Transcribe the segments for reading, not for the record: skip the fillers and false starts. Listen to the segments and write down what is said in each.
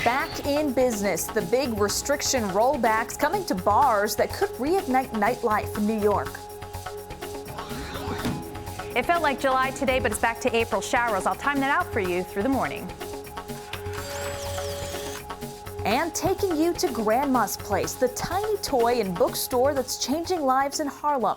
Back in business, the big restriction rollbacks coming to bars that could reignite nightlife in New York. It felt like July today, but it's back to April showers. I'll time that out for you through the morning. And taking you to Grandma's Place, the tiny toy and bookstore that's changing lives in Harlem.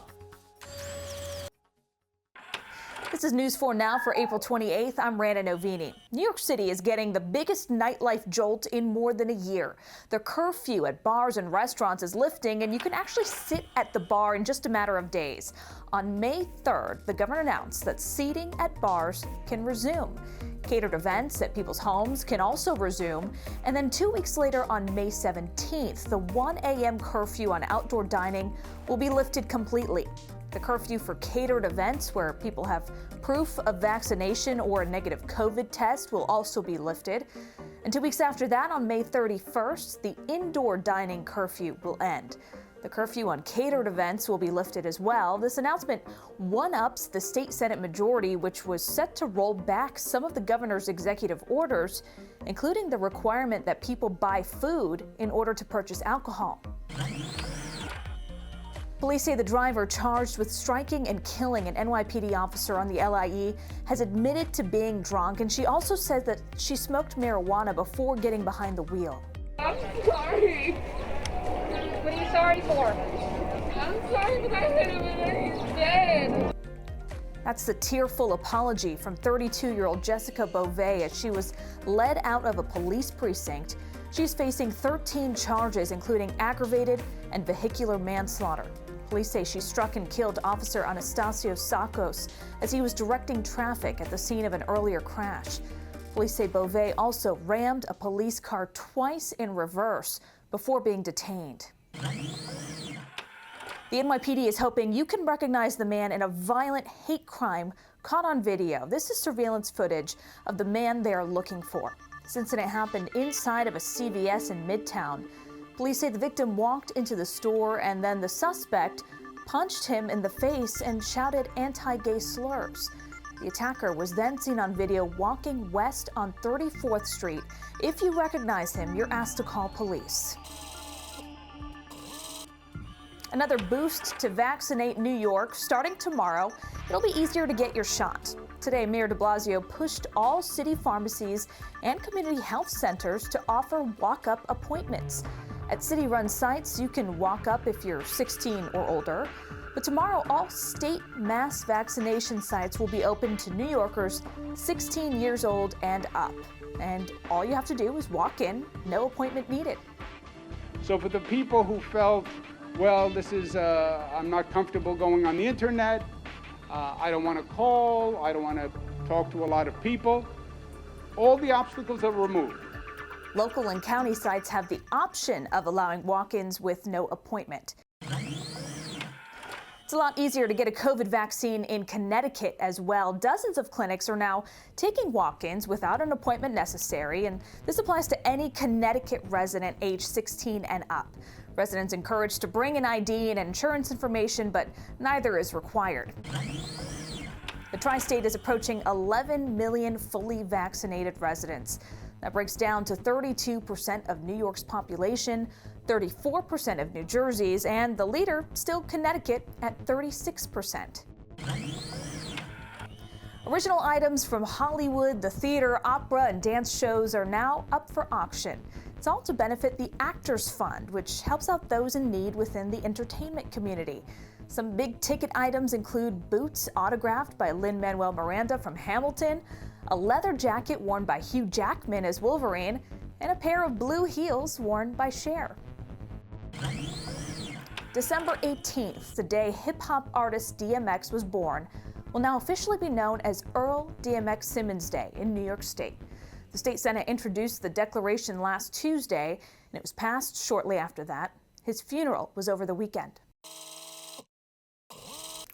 This is News 4 Now for April 28th. I'm Rant Novini. New York City is getting the biggest nightlife jolt in more than a year. The curfew at bars and restaurants is lifting, and you can actually sit at the bar in just a matter of days. On May 3rd, the governor announced that seating at bars can resume. Catered events at people's homes can also resume. And then 2 weeks later, on May 17th, the 1 a.m. curfew on outdoor dining will be lifted completely. The curfew for catered events where people have proof of vaccination or a negative COVID test will also be lifted. And 2 weeks after that, on May 31st, the indoor dining curfew will end. The curfew on catered events will be lifted as well. This announcement one-ups the state Senate majority, which was set to roll back some of the governor's executive orders, including the requirement that people buy food in order to purchase alcohol. Police say the driver charged with striking and killing an NYPD officer on the LIE has admitted to being drunk, and she also said that she smoked marijuana before getting behind the wheel. I'm sorry. What are you sorry for? I'm sorry because I hit him and he's dead. That's the tearful apology from 32-year-old Jessica Beauvais as she was led out of a police precinct. She's facing 13 charges, including aggravated and vehicular manslaughter. Police say she struck and killed Officer Anastasio Sakos as he was directing traffic at the scene of an earlier crash. Police say Beauvais also rammed a police car twice in reverse before being detained. The NYPD is hoping you can recognize the man in a violent hate crime caught on video. This is surveillance footage of the man they are looking for. This incident happened inside of a CVS in Midtown. Police say the victim walked into the store and then the suspect punched him in the face and shouted anti-gay slurs. The attacker was then seen on video walking west on 34th Street. If you recognize him, you're asked to call police. Another boost to vaccinate New York. Starting tomorrow, it'll be easier to get your shot. Today, Mayor de Blasio pushed all city pharmacies and community health centers to offer walk-up appointments. At city-run sites, you can walk up if you're 16 or older. But tomorrow, all state mass vaccination sites will be open to New Yorkers 16 years old and up. And all you have to do is walk in, no appointment needed. So for the people who felt, well, this is, I'm not comfortable going on the internet, I don't want to call, I don't want to talk to a lot of people, all the obstacles are removed. Local and county sites have the option of allowing walk-ins with no appointment. It's a lot easier to get a COVID vaccine in Connecticut as well. Dozens of clinics are now taking walk-ins without an appointment necessary, and this applies to any Connecticut resident age 16 and up. Residents encouraged to bring an ID and insurance information, but neither is required. The TriState is approaching 11 million fully vaccinated residents. That breaks down to 32% of New York's population, 34% of New Jersey's, and the leader, still Connecticut, at 36%. Original items from Hollywood, the theater, opera, and dance shows are now up for auction. It's all to benefit the Actors Fund, which helps out those in need within the entertainment community. Some big-ticket items include boots autographed by Lin-Manuel Miranda from Hamilton, a leather jacket worn by Hugh Jackman as Wolverine, and a pair of blue heels worn by Cher. December 18th, the day hip-hop artist DMX was born, will now officially be known as Earl DMX Simmons Day in New York State. The state Senate introduced the declaration last Tuesday, and it was passed shortly after that. His funeral was over the weekend.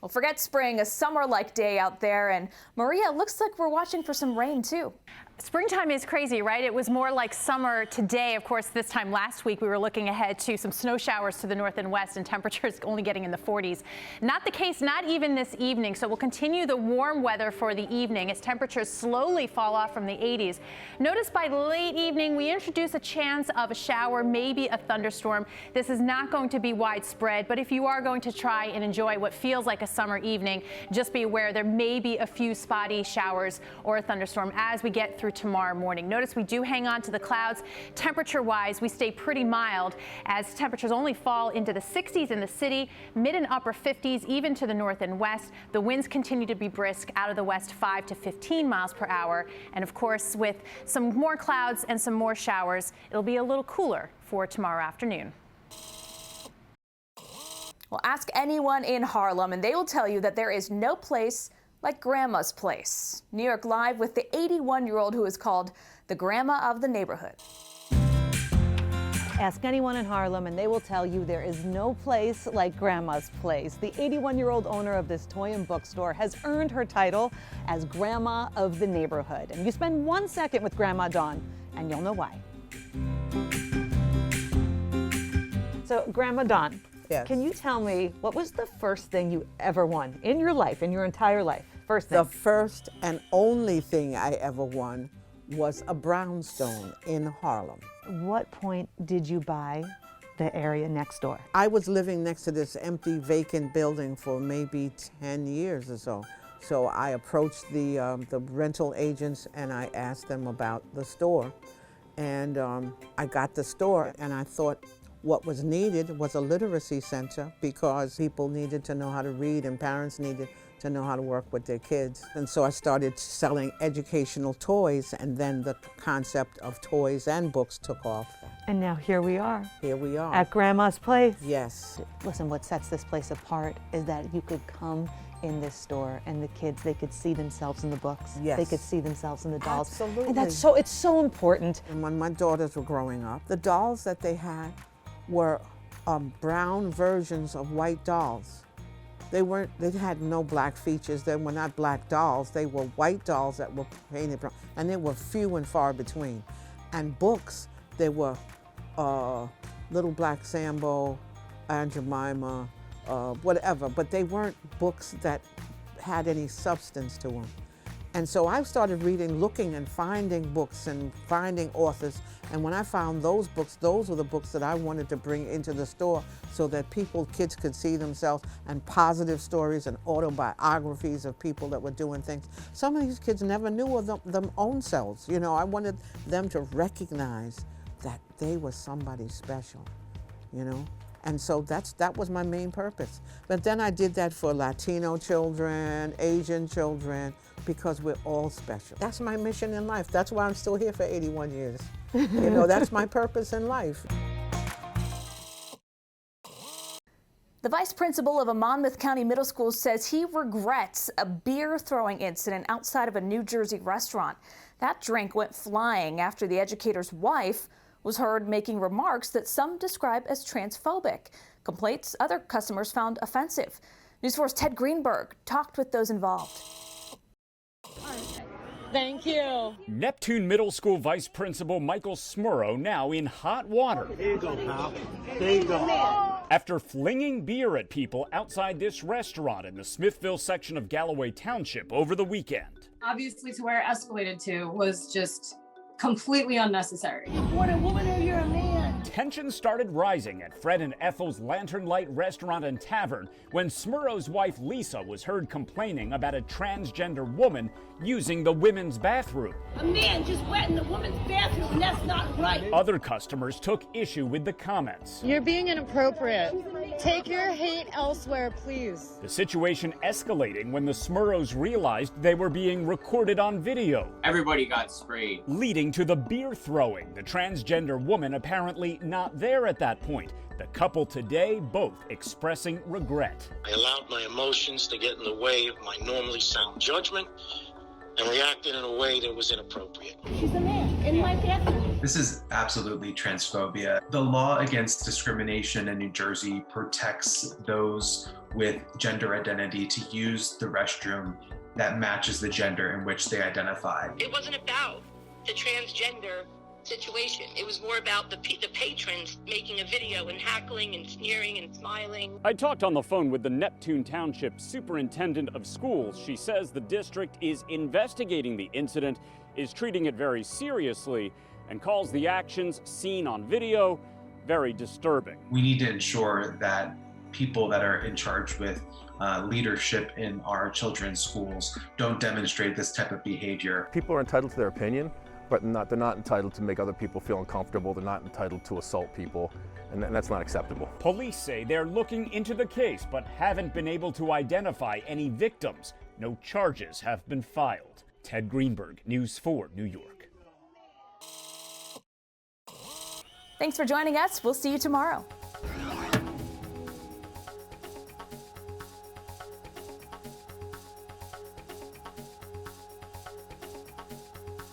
Well, forget spring, a summer-like day out there, and Maria, looks like we're watching for some rain too. Springtime is crazy, right? It was more like summer today. Of course, this time last week, we were looking ahead to some snow showers to the north and west and temperatures only getting in the 40s. Not the case, not even this evening. So we'll continue the warm weather for the evening as temperatures slowly fall off from the 80s. Notice by late evening, we introduce a chance of a shower, maybe a thunderstorm. This is not going to be widespread, but if you are going to try and enjoy what feels like a summer evening, just be aware there may be a few spotty showers or a thunderstorm as we get through tomorrow morning. Notice we do hang on to the clouds. Temperature-wise, we stay pretty mild as temperatures only fall into the 60s in the city, mid and upper 50s, even to the north and west. The winds continue to be brisk out of the west, 5 to 15 miles per hour. And of course, with some more clouds and some more showers, it'll be a little cooler for tomorrow afternoon. Well, ask anyone in Harlem and they will tell you that there is no place like Grandma's place. New York Live with the 81-year-old who is called the grandma of the neighborhood. Ask anyone in Harlem and they will tell you there is no place like Grandma's place. The 81-year-old owner of this toy and bookstore has earned her title as Grandma of the neighborhood. And you spend 1 second with Grandma Dawn and you'll know why. So Grandma Dawn, yes. Can you tell me what was the first thing you ever won in your life, in your entire life? First thing. The first and only thing I ever won was a brownstone in Harlem. What point did you buy the area next door? I was living next to this empty, vacant building for maybe 10 years or so. So I approached the rental agents and I asked them about the store. And I got the store and I thought what was needed was a literacy center because people needed to know how to read and parents needed to know how to work with their kids. And so I started selling educational toys, and then the concept of toys and books took off. And now here we are. Here we are. At Grandma's place. Yes. Listen, what sets this place apart is that you could come in this store and the kids, they could see themselves in the books. Yes. They could see themselves in the dolls. Absolutely. And it's so important. And when my daughters were growing up, the dolls that they had were brown versions of white dolls. They had no black features. They were not black dolls. They were white dolls that were painted brown, and they were few and far between. And books, they were Little Black Sambo, Aunt Jemima, whatever, but they weren't books that had any substance to them. And so I started reading, looking and finding books and finding authors. And when I found those books, those were the books that I wanted to bring into the store so that kids could see themselves, and positive stories and autobiographies of people that were doing things. Some of these kids never knew of them own selves. You know, I wanted them to recognize that they were somebody special, you know? And so that was my main purpose. But then I did that for Latino children, Asian children, because we're all special. That's my mission in life. That's why I'm still here for 81 years. You know, that's my purpose in life. The vice principal of a Monmouth County middle school says he regrets a beer throwing incident outside of a New Jersey restaurant. That drink went flying after the educator's wife was heard making remarks that some describe as transphobic, complaints other customers found offensive. News 4's Ted Greenberg talked with those involved. Thank you. Neptune Middle School Vice Principal Michael Smurrow now in hot water. There you go, pal. There you go. After flinging beer at people outside this restaurant in the Smithville section of Galloway Township over the weekend. Obviously, to where it escalated to was just completely unnecessary. You're born a woman or you're a man. Tension started rising at Fred and Ethel's Lantern Light Restaurant and Tavern when Smurrow's wife Lisa was heard complaining about a transgender woman using the women's bathroom. A man just wet in the woman's bathroom, and that's not right. Other customers took issue with the comments. You're being inappropriate. Take your hate elsewhere, please. The situation escalating when the Smurrows realized they were being recorded on video. Everybody got sprayed. Leading to the beer throwing, the transgender woman apparently not there at that point. The couple today both expressing regret. I allowed my emotions to get in the way of my normally sound judgment and reacted in a way that was inappropriate. She's a man in my bathroom. This is absolutely transphobia. The law against discrimination in New Jersey protects those with gender identity to use the restroom that matches the gender in which they identify. It wasn't about the transgender situation. It was more about the patrons making a video and hackling and sneering and smiling. I talked on the phone with the Neptune Township Superintendent of Schools. She says the district is investigating the incident, is treating it very seriously, and calls the actions seen on video very disturbing. We need to ensure that people that are in charge with leadership in our children's schools don't demonstrate this type of behavior. People are entitled to their opinion, but they're not entitled to make other people feel uncomfortable. They're not entitled to assault people, and that's not acceptable. Police say they're looking into the case, but haven't been able to identify any victims. No charges have been filed. Ted Greenberg, News 4, New York. Thanks for joining us. We'll see you tomorrow.